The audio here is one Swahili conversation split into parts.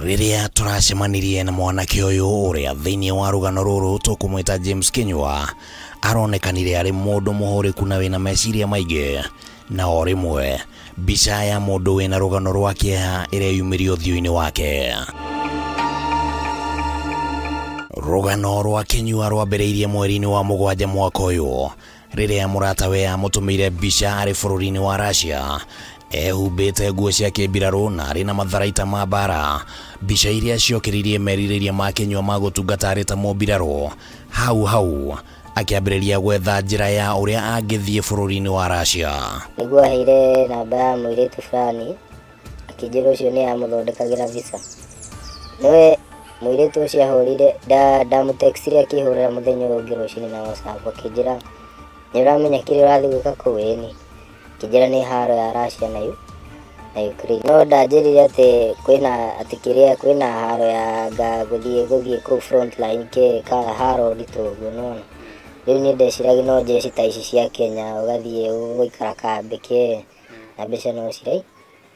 Riria turacemanirie na mwanake uyu uria thiini wa rugano ruru tukumwita James Kinyua aronekanire ari mundu muhuriku na wina meciria maingi na o rimwe mbica ya mundu wina rugano rwa kieha ireyumirio thiu-ini wake. Rugano rwa Kinyua rwambiriirie mweri-ini wa mugwanja mwaka uyu riria muratawe amutumire mbica ari bururi-ini wa Russia ehumbite nguo cia kibiraru na ari na matharaita ma bara. Mbica iria ciokiririe meririria ma Kinyua ma gutungata ari ta mubiraru hau akiambiriria gwetha njira ya uria angithie bururi-ini wa Russia. Niguo heire namba ya muiritu fulani akijira ucio ni amuthondekagira visa. Noe muiritu ucio ahurire ndamutextire akihurira muthenya ungi rucini na WhatsApp akijira niramenya kiri urathi gwika kuweni kijira ni haro ya Russia na Ukraine. No ndanjirire ati kwina haro ya guthie ku front line ka haro nditugu nona. Riu ni ndeciragia no jeshi ta ici cia Kenya ugathie uguikara kambi ke na mbeca no cirai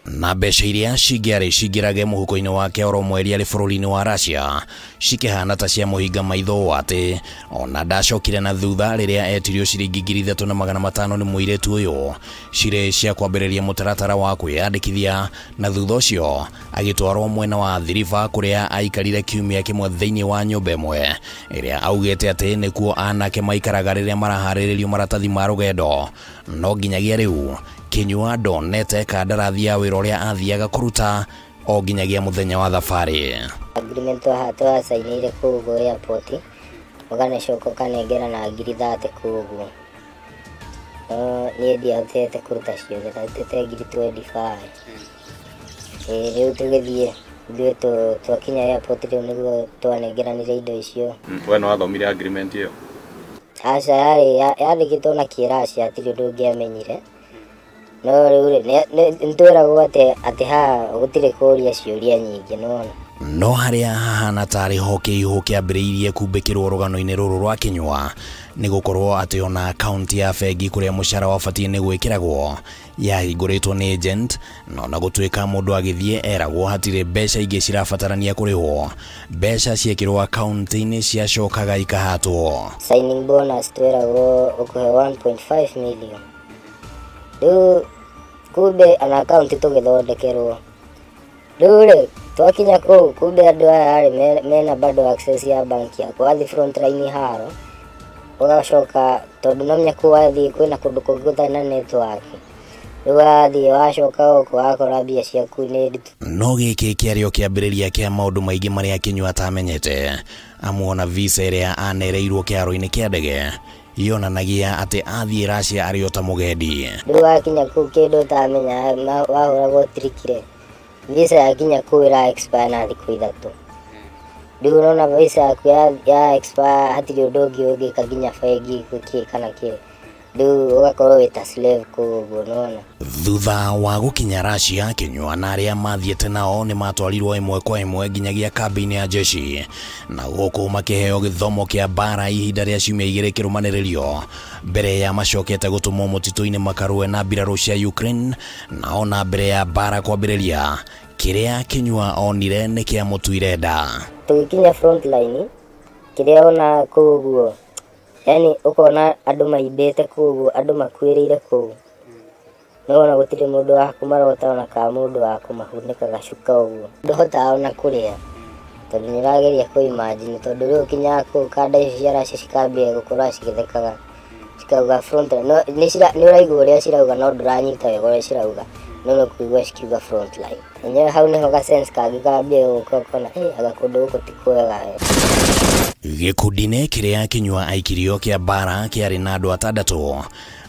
na mbeca iria cingirage muhuko-ini wake oro mweri ari bururi-ini wa Russia cikihana ta cia muhinga maitho ati ona ndacokire na thutha riria etirio ciringi 3,500 ni muiritu uyu cire cia kwambiriria mutaratara wa kwiyandikithia na thutha ucio agitwarwo mwena wa Thiriva kuria aikarire kiumia kimwe thiini wa nyumba imwe iria augite ati nikuo anake maikaraga riria marahariririo maratathi ma rugendo. No nginyagia riu Kinyua ndonete kandarathi ya wira uria athiaga kuruta o nginyagia muthenya wa thabari. Agreement wa sainire kugu airport uganecoka ukanengera na 30,000 kugu. Ni ndiatete kuruta ciothe natete 25,000. Riu tugithie ithuĩ twakinya airport riu niguo twanengeranire indo icio. We no wathomire agreement iyo? Aca yandĩkĩtwo na Kĩracia atĩ ndũngĩamenyire. No riu ntwiragwo ati ha gutire kuria ciuria nyingi nona. No haria hahana tari ho kiihu kiambiriirie kumbikirwo rugano-ini ruru rwa Kinyua ni gukorwo ati ona account ya bengi kuria mucara wabatie ni gwikiragwo yahinguritwo ni agent no na gutwika mundu agithie eragwo hatire mbeca ingi cirabatarania kurihwo. Mbeca ciekirwo account-ini ciacokaga ikahatwo. Signing bonus twiragwo ukuhe 1.5 million. Riu kumbe ana account tugithondekerwo. Riu twakinya kuu kumbe andu aya mena bado access ya bank yako athi front line haro ugacoka tondu nomenya ku athi kwina kundu kungutana network. Riu athi wacoka uko akora mbia ciaku ni nditu. No giki kiario kiambiriria kia maundu maingi maria Kinyua atamenyete amuona visa iria anereirwo kiaro-ini kia ndege yonanagia ati athie Russia ari ota mugendi. Riu akinya ku kindu utamenya wahuragwo trikire visa yakinya ku ira expire na thiku 3. Riu nona visa yaku ya expire hatiri undu ungi kaginya bengi gwiki kana ki. Riu ugakorwo wita slave kuguo nona. Thutha wa gukinya Russia Kinyua na aria mathiete nao ni matwarirwo imwe kwa imwe nginyagia kambi-ini ya jeshi na guku makiheo githomo kia bara ihinda ria ciumia 2 kirumanirio mbere ya macokete gutumwo mutitu-ini makarue na mbiraru cia Ukraine na ona mbere ya bara kwambiriria kiria Kinyua onire ni kia mutuire nda. Tukikinya front line kiria ona kuguo yani ukona andu maibete kuguo andu makwirire kuguo no ona gutire mundu wa kumarota ona ka mundu wa kumahunika gacuka uguo ndohota ona kuria tondu nirageria ku imagine tondu riu kinya ku kanda cia Russia cikambia gukora cigithekaga cikauga front line no ni uraigua uria cirauga no nduranyita wega uria cirauga no kuigua cikiuga front line enyewe hau niho ga sense kangi kambia gukona agakundu guko tikwega. Gikundi-ini kiria Kinyua aikirio kia bara kiari na andu 6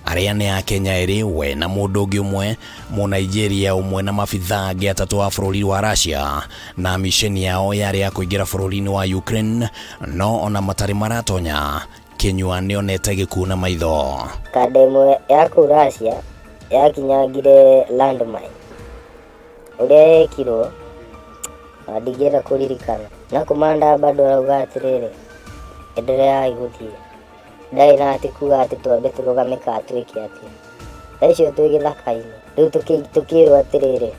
aria ni a Kenya eri we na mundu ungi umwe mu Nigeria umwe na mabithaa angi 3 a bururi wa Russia na misheni yao yari ya kuingira bururi-ini wa Ukraine no ona matari maratonya. Kinyua nionete gikuna maitho. Kademo ya ku Russia yakinyagire landmine uria kiro adigera kuririkana na komanda bado rauga atiriri endelea iguthie ndai na ati kuga ati twambe turugame ka twiki ati icio twi githaka-ini riu tukirwo atiriri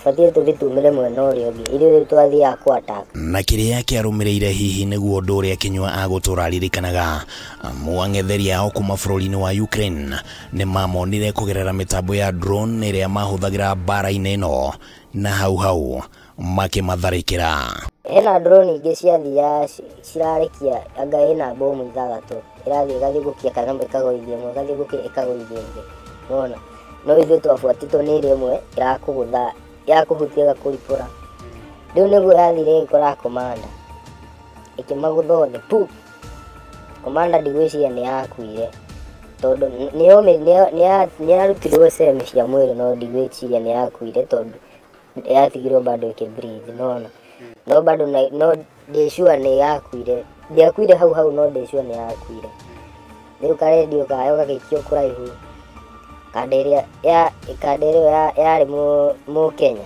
tubatie tugitumire mwena uria ungi irio twathiaga kwa attack. Na kiria kiarumireire hihi niguo undu uria Kinyua agutura aririkanaga mwang'etheri ao kuma bururi-ini wa Ukraine ni mamonire kugerera mitambo ya drone iria mahuthagira bara-ini ino na hau makimatharikira. Hena drone ingi ciathia cirarekia anga hena bomu ithathatu irathie gathie gukia kana ikagoithia mwe gathie gukia ikagoithia ingi nona no ithuĩ twabuatĩtwo nĩ ĩrĩa ĩmwe ĩrakũgũtha yakuhutia gakuripura riu niguo yathire ikora komanda ikimagutha othe pu komanda ndigwĩciria nĩ yakuire tondu nĩ yarutirwo sehemu cia mwĩrĩ no ndigwĩciria nĩ yakuire tondu yatigirwo bado ikibreathe nona no bado no ndĩcua nĩ yakuire ndiakuire hau no ndĩcua nĩ yakuire riu karedio kayo gagĩikio kũraihu kanderia yari mu Kenya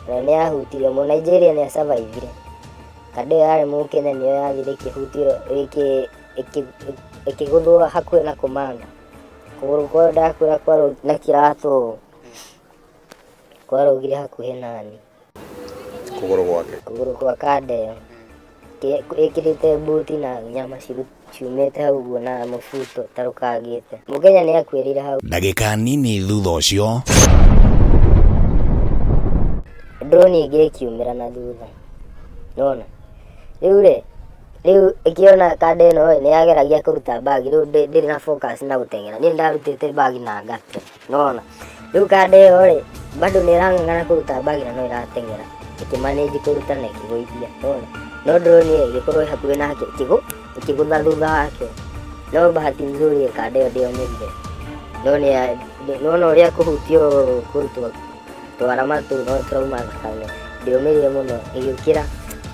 na nĩ yahutirio mu Nigeria nĩ survivire kande yari mu Kenya nĩ yathire kihutiro ikiguthwo hakuhĩ na komanda kũgũrũ kwa ndakwĩra kwaro na kĩratũ kwarugire hakuhĩ nani kũgũrũ kwa Kandeo ikirite buti na nyama ciumĩte hau guo na mũbuto tarukagĩte Mũkenya nĩ akwĩrire hau. Ndagĩka nini thutha ũcio drone ingĩ ikiumĩra na thutha nona riu ikiona Kande ĩno nĩ yageragia kũruta bagi riu ndĩrĩ na focus na gũteng'era niĩ ndarutĩte bagi na ngate nona riu Kande ĩyo bado nĩ ĩrang'ang'ana kũruta bagi na no ĩrateng'era ikimanage kũruta na ikigũithia nona no drone ĩgĩkorwo hakuhĩ nake ikigutha thutha wake no bahati nzuri Kande ĩyo ndĩonire no ũrĩa kũhutio kũrutwo twara matu no trauma thakame ndĩũmĩrire mũno ĩgĩũkĩra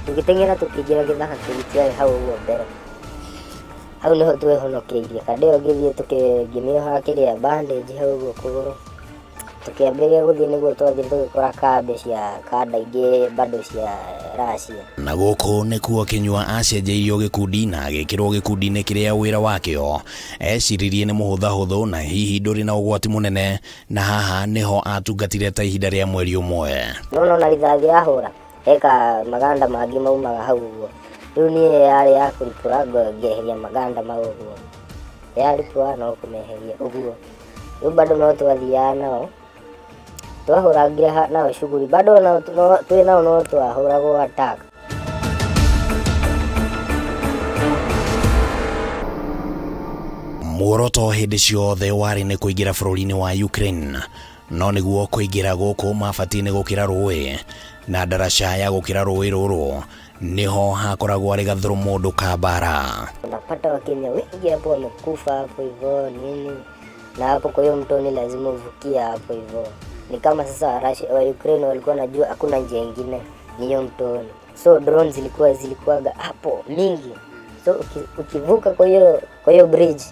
tũgĩteng'era tũkĩingĩra gĩthaka tũgĩtiarĩ hau ũguo mbere hau nĩho twehonokeirie Kande ĩyo ngĩthiĩ tũkĩngĩmĩoha kĩrĩa bandage hau ũguo kũgũrũ tukiambĩrĩria gũthiĩ nĩguo twathiĩ tũgĩkora kambe cia kanda ingĩ bado cia Russia. Na gũkũ nĩkuo Kinyua acenjeirio gĩkundi na agĩkĩrwo gĩkundi-inĩ kĩrĩa wĩra wakĩo eciririe nĩ mũhũthahũthũ na hihi ndũrĩ na ũgwati mũnene na haha nĩho atungatire ta ihinda rĩa mweri ũmwe. No na rithathi yahũra eka maganda mangĩ maumaga hau ũguo rĩu niĩ yarĩ ya kũripũra ngeheria maganda mau ũguo yaripũra no kũmeheria ũguo rĩu bado no twathiaga nao twahũrangire nao shughuli bado twĩ nao no twahũragwo attack. Muoroto hĩndĩ ciothe warĩ nĩ kũingĩra bũrũri-inĩ wa Ukraine no nĩguo kũingĩra gũkũ mabatie nĩ gũkĩra rũĩ na ndaraca ya gũkĩra rũĩ rũrũ niho hakoragwo arĩ gathũrũmũndũ ka mbara. Unapata Wakenya wengi hapo wamekufa hapo hivyo nini na hapo kwa hiyo mtoni lazima uvukie hapo hivyo. Ni kama sasa Russia wa Ukraine walikuwa najua hakuna njia nyingine ni hiyo mtoni. So drones zilikuwaga hapo mingi. So ukivuka kwa hiyo bridge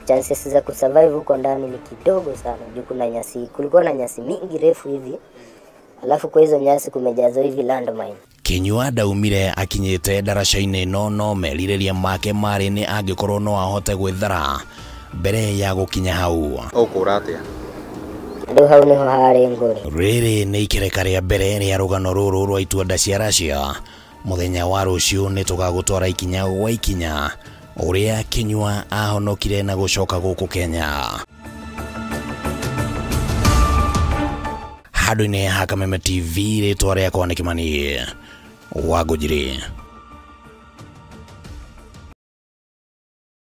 chances za kusurvive huko ndani ni kidogo sana. Juu kuna nyasi, kulikuwa na nyasi mingi refu hivi. Alafu kwa hizo nyasi kumejazwa hivi landmine. Kinyua ndaumire akinyite ndaraca-inĩ ĩno no merirĩria make marĩ nĩ angĩkorwo no ahote gwĩthara mbere ya gũkinya hau. Ũkũra atĩa? Ndio hau niho harĩ ngori. Rĩrĩ nĩ ikereka rĩa mbere rĩa rũgano rũrũ rwa itunda cia Russia. Mũthenya wa rũciũ nĩ tũgagũtwara ikinya gwa ikinya ũrĩa Kinyua ahonokire na gũcoka gũkũ Kenya. Handũ-inĩ ha Kameme TV rĩtwa rĩakwa nĩ Kimani Wangũnjiri.